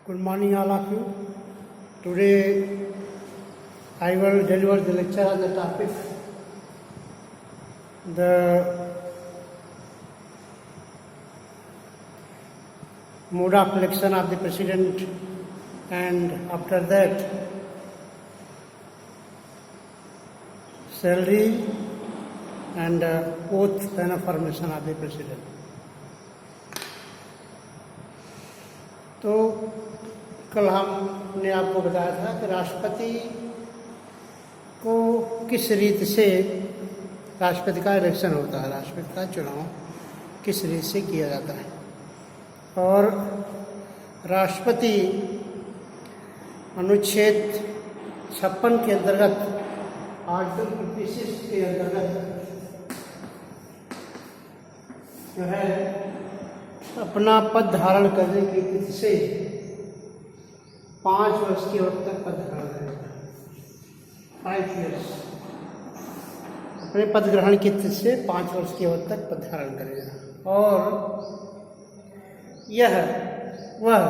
Good morning, all of you. Today, I will deliver the lecture on the topic the mode of election of the president, and after that, salary and oath and affirmation of the president. तो कल हमने आपको बताया था कि राष्ट्रपति को किस रीत से राष्ट्रपति का इलेक्शन होता है, राष्ट्रपति का चुनाव किस रीत से किया जाता है। और राष्ट्रपति अनुच्छेद 56 के अंतर्गत आर्टिकल 56 के अंतर्गत जो है अपना पद धारण करने की तिथि से 5 वर्ष की अवधि तक पद धारण करेगा। 5 years अपने पद ग्रहण की तिथि से 5 वर्ष की अवधि तक पद धारण करेगा। और वह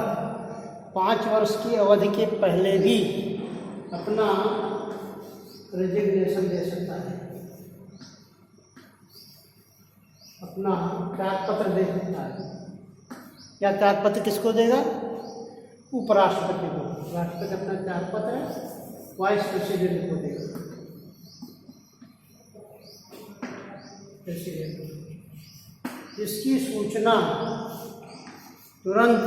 5 वर्ष की अवधि के पहले भी अपना रेजिग्नेशन दे सकता है, अपना त्यागपत्र दे सकता है। या त्यागपत्र किसको देगा? उपराष्ट्रपति को। राष्ट्रपति अपना त्यागपत्र वाइस प्रेसिडेंट को देगा। इसकी सूचना तुरंत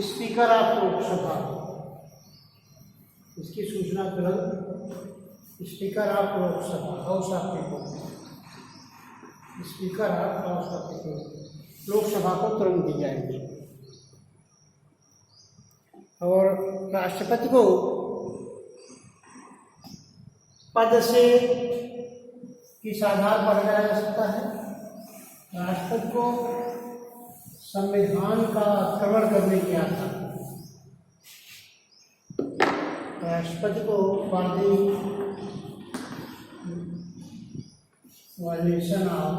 स्पीकर ऑफ लोकसभा, इसकी सूचना तुरंत speaker of Lok Sabha, house of peoples, speaker of house of peoples, Lok Sabha को तुरंत दी जाएगी। और राष्ट्रपति को पद से किस आधार पर हटाया जा सकता है? राष्ट्रपति को संविधान का अतिक्रमण करने के आधार पर राष्ट्रपति को वायलेशन ऑफ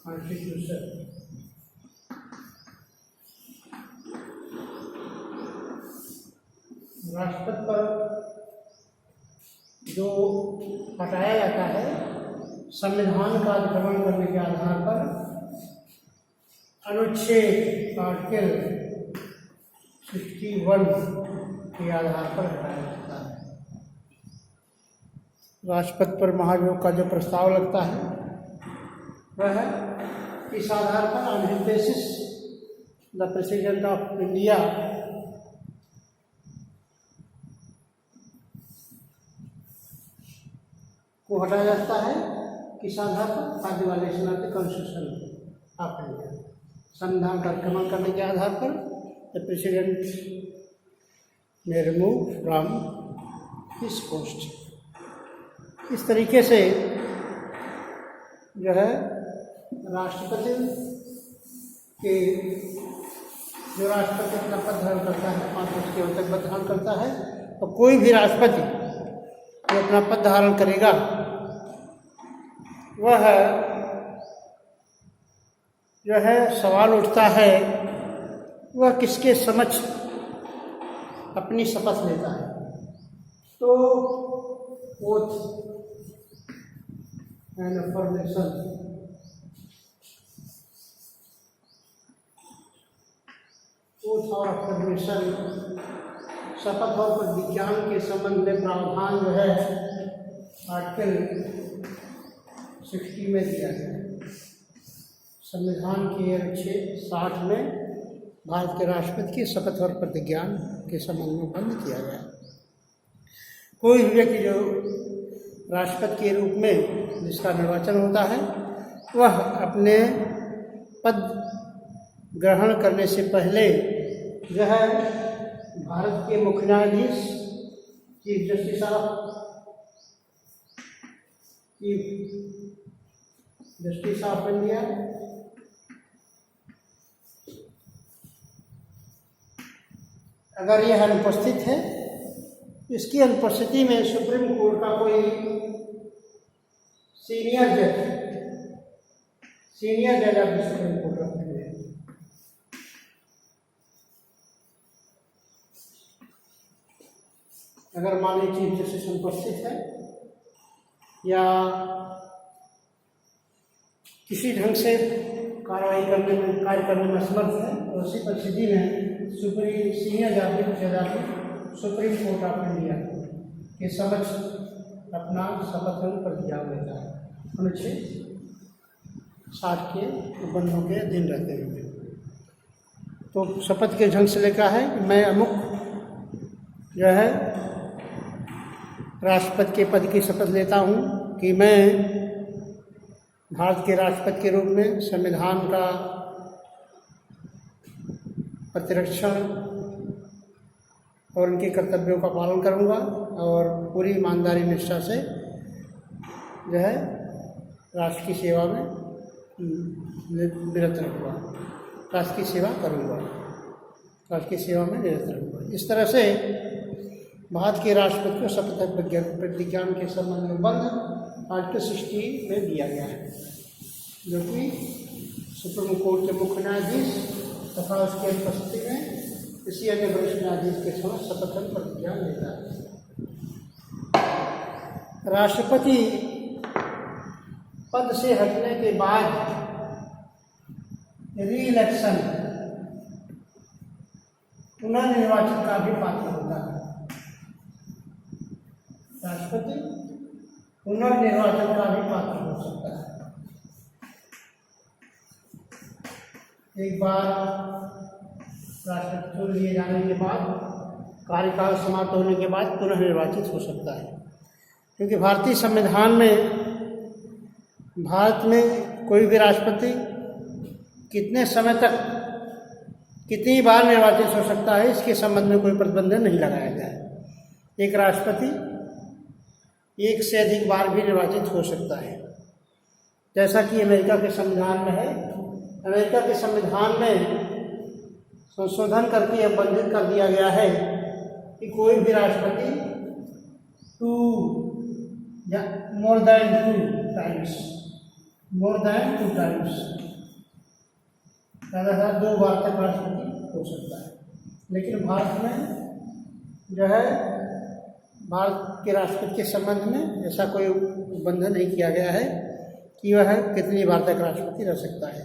कॉन्स्टिट्यूशन राष्ट्रपति पर जो हटाया जाता है संविधान का अतिक्रमण करने के आधार पर अनुच्छेद आर्टिकल 61 के आधार पर हटाया जाता है। राष्ट्रपति पर महाभियोग का जो प्रस्ताव लगता है वह इस आधार पर on his basis the president of India को हटाया जाता है। किस आधार पर? For the violation of the constitution of India, संविधान का अतिक्रमण करने के आधार पर द प्रेसिडेंट में रिमूव फ्रॉम हिज पोस्ट। इस तरीके से जो है राष्ट्रपति के जो राष्ट्रपति अपना पद धारण करता है 5 वर्ष की अवधि तक पद धारण करता है। तो कोई भी राष्ट्रपति जो अपना पद धारण करेगा वह जो है सवाल उठता है वह किसके समक्ष अपनी शपथ लेता है। तो ओथ एंड अफर्मेशन, ओथ और अफर्मेशन, शपथ और प्रतिज्ञान के संबंध में प्रावधान जो है आर्टिकल 60 में दिया है। संविधान के अनुच्छेद 60 में भारत के राष्ट्रपति की शपथ और प्रतिज्ञान के संबंध में बंद किया गया। कोई भी व्यक्ति जो राष्ट्रपति के रूप में जिसका निर्वाचन होता है वह अपने पद ग्रहण करने से पहले जो है भारत के मुख्य न्यायाधीश चीफ जस्टिस ऑफ इंडिया, अगर यह अनुपस्थित है, इसकी अनुपस्थिति में सुप्रीम कोर्ट का कोई सीनियर जज सीनियर जज of the supreme court of India. अगर मान लीजिए चीफ जस्टिस अनुपस्थित है या किसी ढंग से कार्रवाई कार्य करने में असमर्थ है, तो उसी परिस्थिति में सीनियर जज सुप्रीम कोर्ट ऑफ इंडिया के समक्ष अपना शपथ प्रतिज्ञा लेता है अनुच्छेद 60 के बंधों के अधीन रहते हुए। तो शपथ के ढंग से लिखा है कि मैं अमुक जो है राष्ट्रपति के पद की शपथ लेता हूँ कि मैं भारत के राष्ट्रपति के रूप में संविधान का प्रतिरक्षण और उनके कर्तव्यों का पालन करूँगा और पूरी ईमानदारी निष्ठा से जो है राष्ट्र की सेवा में निरत रहूँगा, राष्ट्र की सेवा करूँगा, राष्ट्र की सेवा में निरत रहूँगा। इस तरह से भारत के राष्ट्रपति को शपथ प्रतिज्ञा के संबंध में बंध आर्टिकल 60 में दिया गया है, जो कि सुप्रीम कोर्ट के मुख्य न्यायाधीश तथा उसके उपस्थिति में किसी अन्य वरिष्ठ न्यायाधीश के समक्ष शपथ प्रतिज्ञा लेता है। राष्ट्रपति पद से हटने के बाद री इलेक्शन पुनर्निर्वाचन का भी पात्र होता है। राष्ट्रपति पुनर्निर्वाचन का भी पात्र हो सकता है। एक बार राष्ट्रपति चुन लिए जाने के बाद कार्यकाल समाप्त होने के बाद पुनः निर्वाचित हो सकता है, क्योंकि भारतीय संविधान में भारत में कोई भी राष्ट्रपति कितने समय तक कितनी बार निर्वाचित हो सकता है इसके संबंध में कोई प्रतिबंध नहीं लगाया गया है। एक राष्ट्रपति एक से अधिक बार भी निर्वाचित हो सकता है, जैसा कि अमेरिका के संविधान में है। अमेरिका के संविधान में संशोधन करके यह बंधित कर दिया गया है कि कोई भी राष्ट्रपति मोर देन टू टाइम्स लगातार 2 बार तक राष्ट्रपति हो सकता है। लेकिन भारत में जो है भारत के राष्ट्रपति के संबंध में ऐसा कोई बंधन नहीं किया गया है कि वह कितनी बार तक राष्ट्रपति रह सकता है,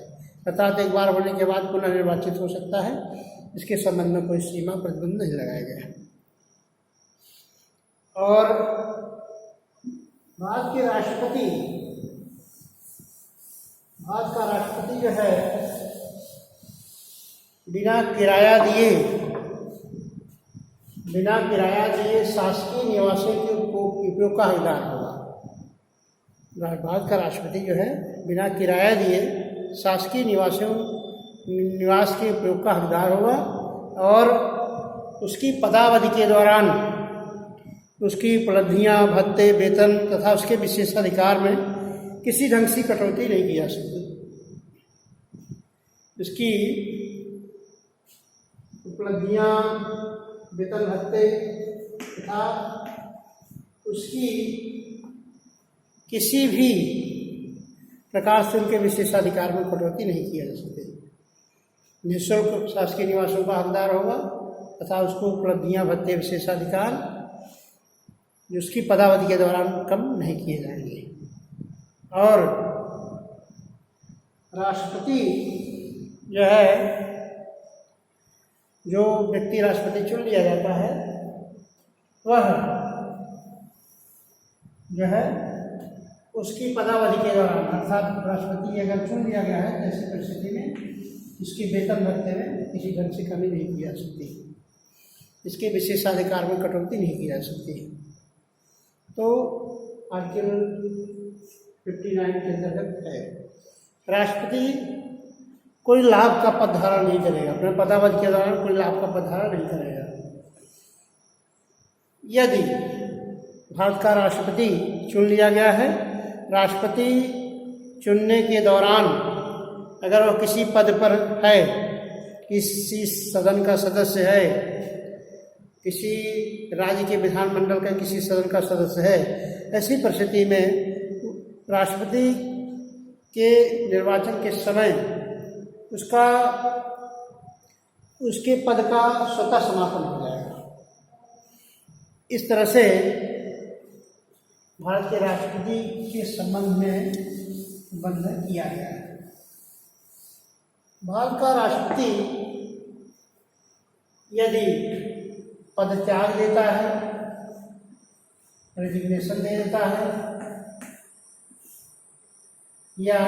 अर्थात एक बार होने के बाद पुनः निर्वाचित हो सकता है। इसके संबंध में कोई सीमा प्रतिबंध नहीं लगाया गया है। और भारत का राष्ट्रपति जो है बिना किराया दिए शासकीय निवासों के उपयोग का हकदार होगा। भारत का राष्ट्रपति जो है बिना किराया दिए शासकीय निवास के उपयोग का हकदार होगा और उसकी पदावधि के दौरान उसकी उपलब्धियां, भत्ते, वेतन तथा उसके विशेषाधिकार में किसी ढंग से कटौती नहीं की जा सकती। उसकी उपलब्धियां, वेतन, भत्ते तथा उसकी किसी भी प्रकार से उनके विशेषाधिकार में कटौती नहीं किया जा सकती। निःशुल्क शासकीय निवासों का हकदार होगा तथा उसको उपलब्धियां, भत्ते, विशेषाधिकार जो उसकी पदावधि के दौरान कम नहीं किए जाएंगे। और राष्ट्रपति जो है, जो व्यक्ति राष्ट्रपति चुन लिया जाता है वह जो है उसकी पदावधि के दौरान, अर्थात राष्ट्रपति अगर चुन लिया गया है ऐसी परिस्थिति में इसकी वेतन भत्ते में किसी ढंग से कमी नहीं की जा सकती, इसके विशेषाधिकार में कटौती नहीं की जा सकती। तो आर्टिकल 59 के अंतर्गत है राष्ट्रपति कोई लाभ का पद धारण नहीं करेगा, अपने पदावधि के दौरान कोई लाभ का पद धारण नहीं करेगा। यदि भारत का राष्ट्रपति चुन लिया गया है, राष्ट्रपति चुनने के दौरान अगर वह किसी पद पर है, किसी सदन का सदस्य है, किसी राज्य के विधानमंडल का किसी सदन का सदस्य है, ऐसी परिस्थिति में राष्ट्रपति के निर्वाचन के समय उसके पद का स्वतः समापन हो जाएगा। इस तरह से भारत के राष्ट्रपति के संबंध में बंधन किया गया है। भारत का राष्ट्रपति यदि पद त्याग देता है, रेजिग्नेशन दे देता है या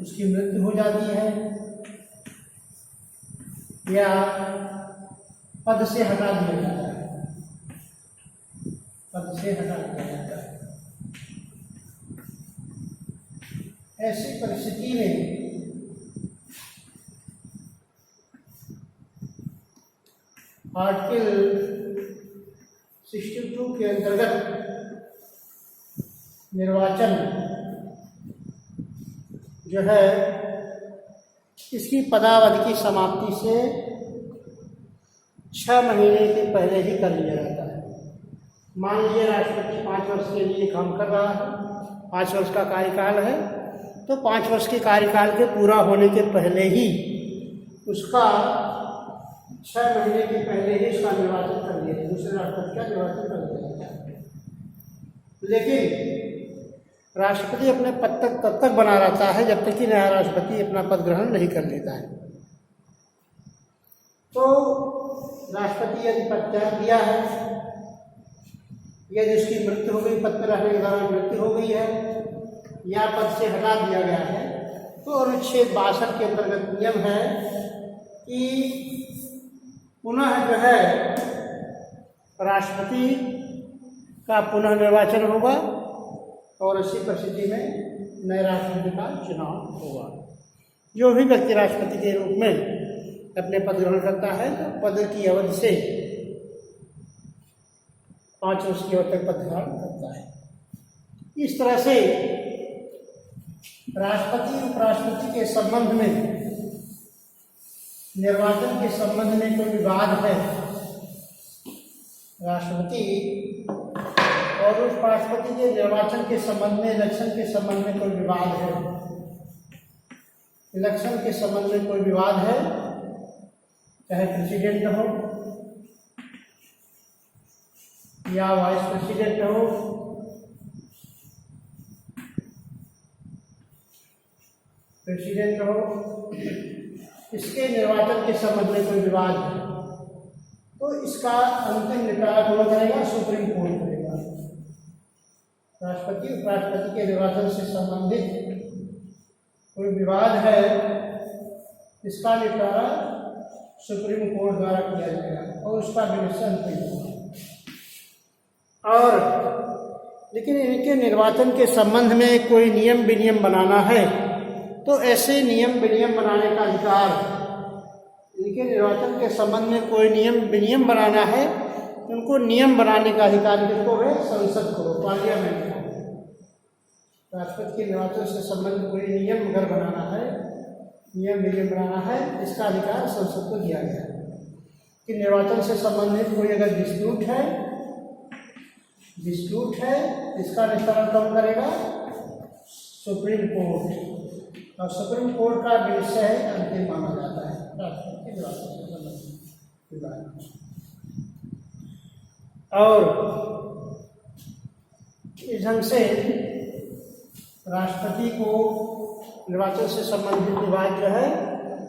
उसकी मृत्यु हो जाती है या पद से हटा दिया जाता है, पद से हटा दिया जाता है, ऐसी परिस्थिति में आर्टिकल 62 के अंतर्गत निर्वाचन जो है इसकी पदावधि की समाप्ति से 6 महीने के पहले ही कर लिया जाता है। मान लीजिए राष्ट्रपति 5 वर्ष के लिए काम कर रहा है, 5 वर्ष का कार्यकाल है, तो 5 वर्ष के कार्यकाल के पूरा होने के पहले ही उसका 6 महीने के पहले ही उसका निर्वाचन कर लिया, दूसरे राष्ट्रपति का निर्वाचन कर दिया जाता है। लेकिन राष्ट्रपति अपने पद तब तक बना रहता है जब तक कि नया राष्ट्रपति अपना पद ग्रहण नहीं कर लेता है। तो राष्ट्रपति यदि पद त्याग दिया है, यदि उसकी मृत्यु हो गई, पद पर रहने के दौरान मृत्यु हो गई है या पद से हटा दिया गया है, तो अनुच्छेद 62 के अंतर्गत नियम है कि पुनः जो है राष्ट्रपति का पुनः निर्वाचन होगा और इसी परिस्थिति में नए राष्ट्रपति का चुनाव होगा। जो भी व्यक्ति राष्ट्रपति के रूप में अपने पद ग्रहण करता है तो पद की अवधि से 5 वर्ष की अवधि तक पद ग्रहण करता है। इस तरह से राष्ट्रपति उपराष्ट्रपति के संबंध में, निर्वाचन के संबंध में कोई विवाद है, राष्ट्रपति और उपराष्ट्रपति के निर्वाचन के संबंध में, इलेक्शन के संबंध में कोई विवाद है, इलेक्शन के संबंध में कोई विवाद है, चाहे प्रेसिडेंट हो या वाइस प्रेसिडेंट हो, प्रेसिडेंट हो, इसके निर्वाचन के संबंध में कोई विवाद है, तो इसका अंतिम निपटारा कौन करेगा? सुप्रीम कोर्ट करेगा। राष्ट्रपति उपराष्ट्रपति के निर्वाचन से संबंधित कोई विवाद है, इसका निपटारा सुप्रीम कोर्ट द्वारा किया जाएगा और उसका विनिश्चय अंतिम होगा। और लेकिन इनके निर्वाचन के संबंध में कोई नियम विनियम बनाना है तो ऐसे नियम विनियम बनाने का अधिकार, इनके निर्वाचन के संबंध में कोई नियम विनियम बनाना है तो उनको नियम बनाने का अधिकार किसको है? संसद को, पार्लियामेंट को। राष्ट्रपति के निर्वाचन से संबंधित कोई नियम अगर बनाना है, नियम विनियम बनाना है, इसका अधिकार संसद को दिया गया है। कि निर्वाचन से संबंधित कोई अगर डिस्प्यूट है, इसका निस्तारण कौन करेगा? Supreme court. और सुप्रीम कोर्ट का विषय अंतिम माना जाता है राष्ट्रपति के निर्वाचन से संबंधित। और इस ढंग से राष्ट्रपति को निर्वाचन से संबंधित विवाद जो है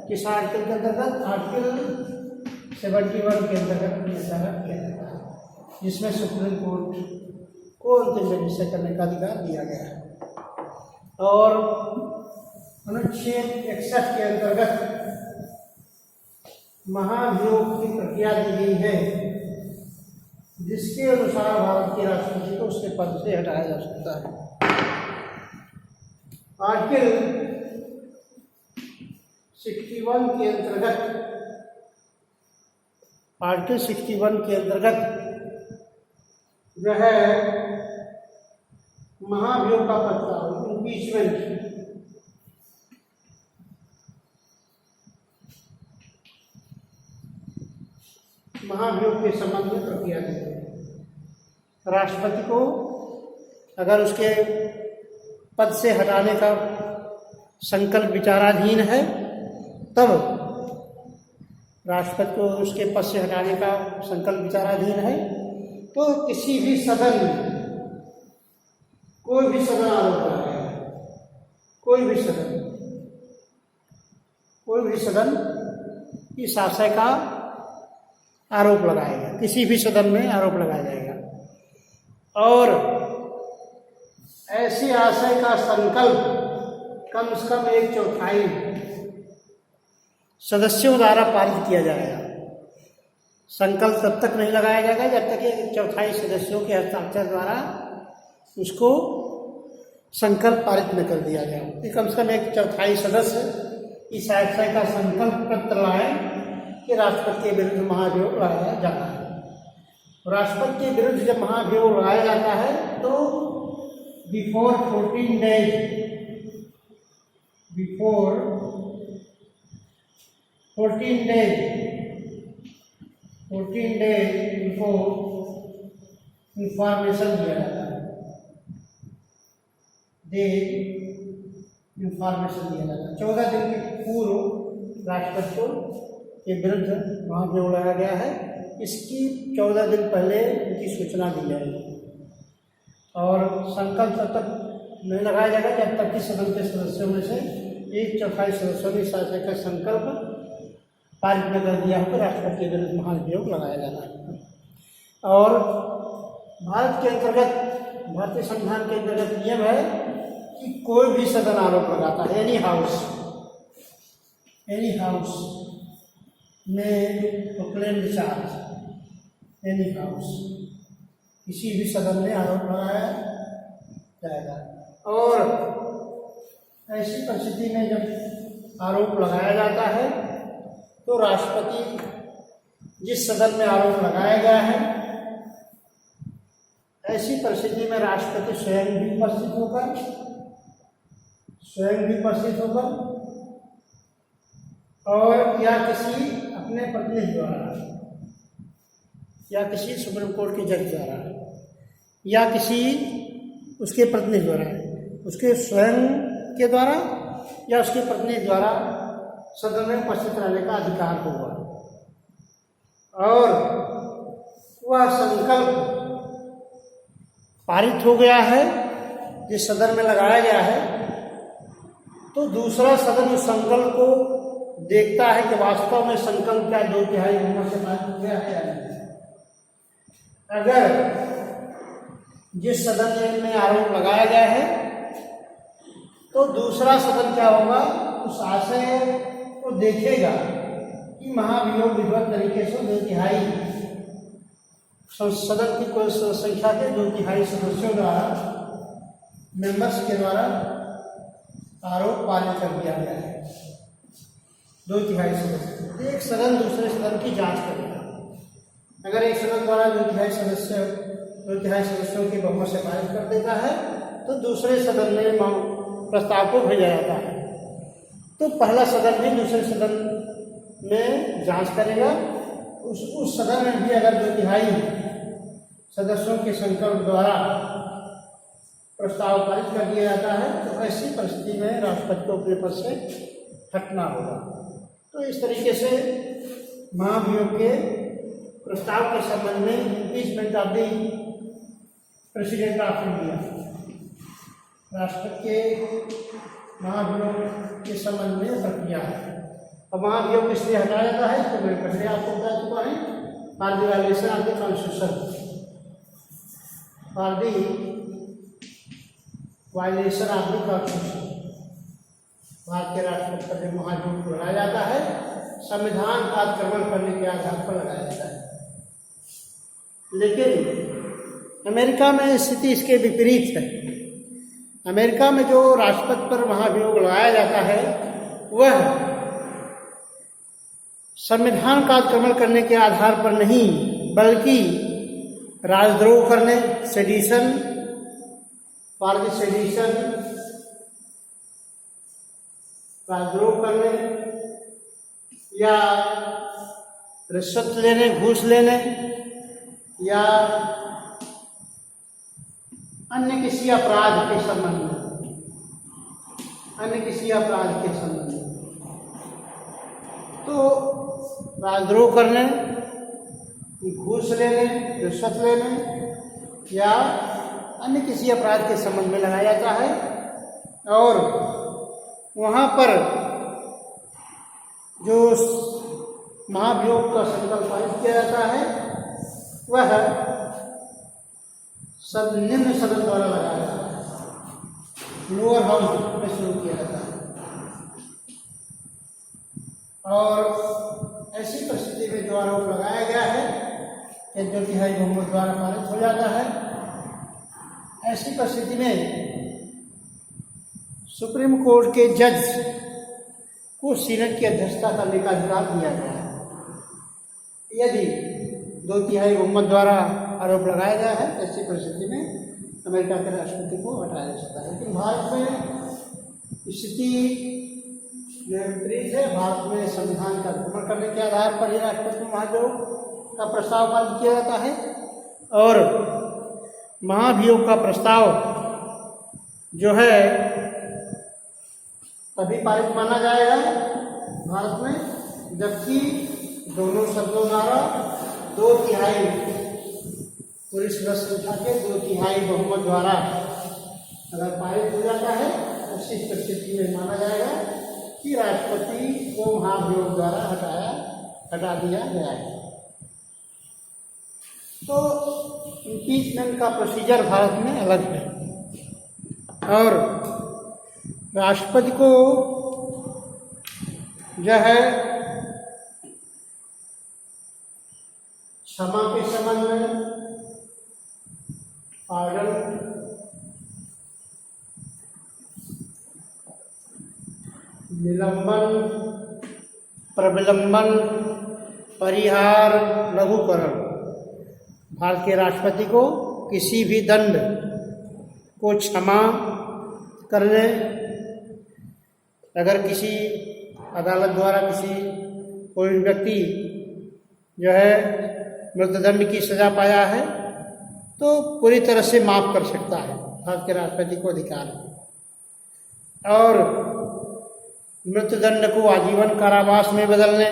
किस आर्टिकल के अंतर्गत? आर्टिकल 71 के अंतर्गत निर्धारित किया जाता है, जिसमें सुप्रीम कोर्ट को अंतिम निश्चय करने का अधिकार दिया गया है। और अनुच्छेद 61 के अंतर्गत महाभियोग की प्रक्रिया दी गई है, जिसके अनुसार भारत के राष्ट्रपति को उसके पद से हटाया जा सकता है। आर्टिकल 61 के अंतर्गत जो है महाभियोग का प्रस्ताव, इम्पीचमेंट, महाभियोग के संबंध में प्रक्रिया दी है। राष्ट्रपति को अगर उसके पद से हटाने का संकल्प विचाराधीन है, तब राष्ट्रपति को उसके पद से हटाने का संकल्प विचाराधीन है, तो किसी भी सदन में कोई भी सदन आरोप लगाएगा, कोई भी सदन इस आशय का आरोप लगाएगा, किसी भी सदन में आरोप लगाया जाएगा। और ऐसे आशय का संकल्प कम से कम 1/4 सदस्यों द्वारा पारित किया जाएगा। संकल्प तब तक नहीं लगाया जाएगा जब तक 1/4 सदस्यों के हस्ताक्षर द्वारा उसको संकल्प पारित न कर दिया जाए। कम से कम 1/4 सदस्य इस आशय का संकल्प पत्र लाए कि राष्ट्रपति के विरुद्ध महाभियोग लगाया जाता है। राष्ट्रपति के विरुद्ध जब महाभियोग लगाया जाता है तो बिफोर 14 डेज बिफोर इंफॉर्मेशन दिया जाता है, इंफॉर्मेशन दिया जाता है। 14 दिन के पूर्व राष्ट्रपति को के विरुद्ध महाभियोग लगाया गया है, इसकी 14 दिन पहले उनकी सूचना दी जाएगी। और संकल्प तब तक नहीं लगाया जाएगा जब तक कि सदन के सदस्यों में से 1/4 सदस्यों ने इस आशय का संकल्प पारित न कर दिया हो तो राष्ट्रपति के विरुद्ध महाभियोग लगाया जाना है। और भारत के अंतर्गत, भारतीय संविधान के अंतर्गत नियम है कि कोई भी सदन आरोप लगाता है, एनी हाउस में प्रोक्लेम चार्ज, एनी हाउस, किसी भी सदन में आरोप लगाया जाएगा। और ऐसी परिस्थिति में जब आरोप लगाया जाता है तो राष्ट्रपति जिस सदन में आरोप लगाया गया है, ऐसी परिस्थिति में राष्ट्रपति स्वयं भी उपस्थित होकर और या किसी अपने प्रतिनिधि द्वारा या किसी सुप्रीम कोर्ट के जज द्वारा या किसी उसके प्रतिनिधि द्वारा, उसके स्वयं के द्वारा या उसके प्रतिनिधि द्वारा सदन में उपस्थित रहने का अधिकार होगा। और वह संकल्प पारित हो गया है जिस सदन में लगाया गया है, तो दूसरा सदन उस संकल्प को देखता है कि वास्तव में संकल्प क्या 2/3 बहुमत से पारित हो गया है या नहीं। अगर जिस सदन में आरोप लगाया गया है तो दूसरा सदन क्या होगा, उस आशय को देखेगा कि महाभियोग विधिवत तरीके से 2/3 सदन की कोई संख्या के 2/3 सदस्यों द्वारा, मेंबर्स के द्वारा आरोप पारित कर दिया गया है। 2/3 सदस्य, एक सदन दूसरे सदन की जांच करेगा। अगर एक सदन द्वारा 2/3 सदस्यों के बहुमत से पारित कर देता है तो दूसरे सदन में प्रस्ताव को भेजा जाता है, तो पहला सदन भी दूसरे सदन में जांच करेगा। उस सदन में भी अगर 2/3 सदस्यों के संकल्प द्वारा प्रस्ताव पारित कर दिया जाता है तो ऐसी परिस्थिति में राष्ट्रपति को अपने पद से हटना होगा। तो इस तरीके से महाभियोग के प्रस्ताव के संबंध में impeachment of the president of India, राष्ट्रपति के महाभियोग के संबंध में प्रक्रिया है। अब महाभियोग इसलिए हटाया जाता है तो मैं पहले आपको बता चुका है, for the violation of the constitution, for the violation of the constitution. Bharat के राष्ट्रपति पर जब महाभियोग लगाया जाता है संविधान का अतिक्रमण करने के आधार पर लगाया जाता है। लेकिन अमेरिका में स्थिति इसके विपरीत है। अमेरिका में जो राष्ट्रपति पर महाभियोग लगाया जाता है वह संविधान का अतिक्रमण करने के आधार पर नहीं बल्कि राजद्रोह करने, सेडिशन, फॉर द सेडिशन, राजद्रोह करने या रिश्वत लेने, घूस लेने या अन्य किसी अपराध के संबंध में अन्य किसी अपराध के संबंध में। तो राजद्रोह करने, घूस लेने, रिश्वत लेने या अन्य किसी अपराध के संबंध में लगाया जाता है और वहाँ पर जो महाभियोग का संकल्प पारित किया जाता है वह निम्न सदन द्वारा लगाया जाता है, लोअर हाउस में शुरू किया जाता है। और ऐसी परिस्थिति में जो आरोप लगाया गया है कि 2/3 बहुमत द्वारा पारित हो जाता है, ऐसी परिस्थिति में सुप्रीम कोर्ट के जज को सीनेट की अध्यक्षता करने का अधिकार दिया गया है। यदि 2/3 बहुमत द्वारा आरोप लगाया गया है, ऐसी परिस्थिति में अमेरिका के राष्ट्रपति को हटाया जा सकता है। लेकिन भारत में स्थिति विपरीत है। भारत में संविधान का अतिक्रमण करने के आधार पर ही राष्ट्रपति महाभियोग का प्रस्ताव पारित किया जाता है और महाभियोग का प्रस्ताव जो है तभी पारित माना जाएगा भारत में जबकि दोनों सदनों द्वारा 2/3 पूरी सदस्य संख्या के 2/3 बहुमत द्वारा अगर पारित हो जाता है, उसी परिस्थिति में माना जाएगा कि राष्ट्रपति को महाभियोग द्वारा हटा दिया गया है। तो इम्पीचमेंट का प्रोसीजर भारत में अलग है और राष्ट्रपति को जो है क्षमा के संबंध में, पार्डन, निलंबन, प्रविलंबन, परिहार, लघुकरण, भारत के राष्ट्रपति को किसी भी दंड को क्षमा करने, अगर किसी अदालत द्वारा कोई व्यक्ति जो है मृत्युदंड की सजा पाया है तो पूरी तरह से माफ कर सकता है। भारत के राष्ट्रपति को अधिकार है और मृत्युदंड को आजीवन कारावास में बदलने,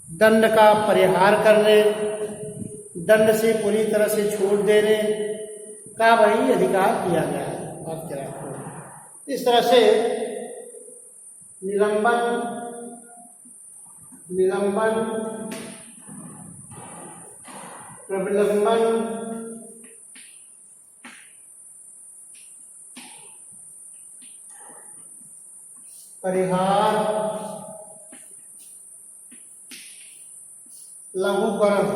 दंड का परिहार करने, दंड से पूरी तरह से छूट देने का वही अधिकार दिया गया है भारत के राष्ट्रपति। इस तरह से निलंबन, प्रविलंबन, परिहार, लघुकरण,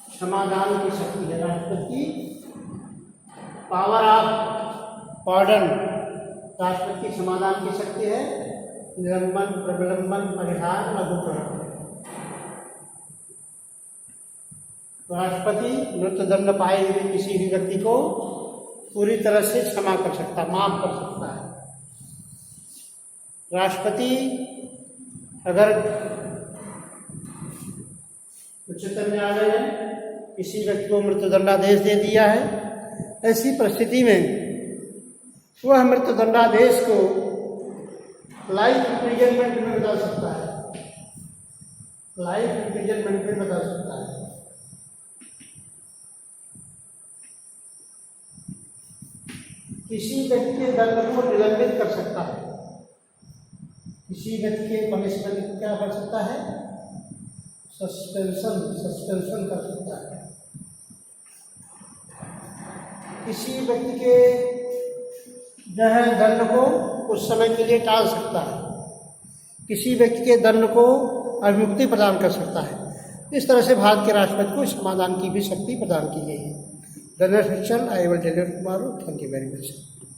क्षमादान की शक्ति है राष्ट्रपति। पावर ऑफ पार्डन, राष्ट्रपति की क्षमादान की शक्ति है। निलंबन, प्रविलंबन, परिहार, लघुकरण। राष्ट्रपति मृत्युदंड पाए हुए किसी भी व्यक्ति को पूरी तरह से क्षमा कर सकता, माफ कर सकता है। राष्ट्रपति अगर उच्चतम न्यायालय ने किसी व्यक्ति को मृत्युदंडादेश दे दिया है, ऐसी परिस्थिति में वह मृत्युदंडादेश को लाइफ इम्प्रिजनमेंट में बदल सकता है, लाइफ इम्प्रिजनमेंट में बदल सकता है। किसी व्यक्ति के दंड को निलंबित कर सकता है, किसी व्यक्ति के पनिशमेंट को क्या कर सकता है, सस्पेंशन कर सकता है। किसी व्यक्ति के जो है दंड को कुछ समय के लिए टाल सकता है, किसी व्यक्ति के दंड को अभिमुक्ति प्रदान कर सकता है। इस तरह से भारत के राष्ट्रपति को समाधान की भी शक्ति प्रदान की गई है। The next section I will tell you tomorrow. Thank you very much.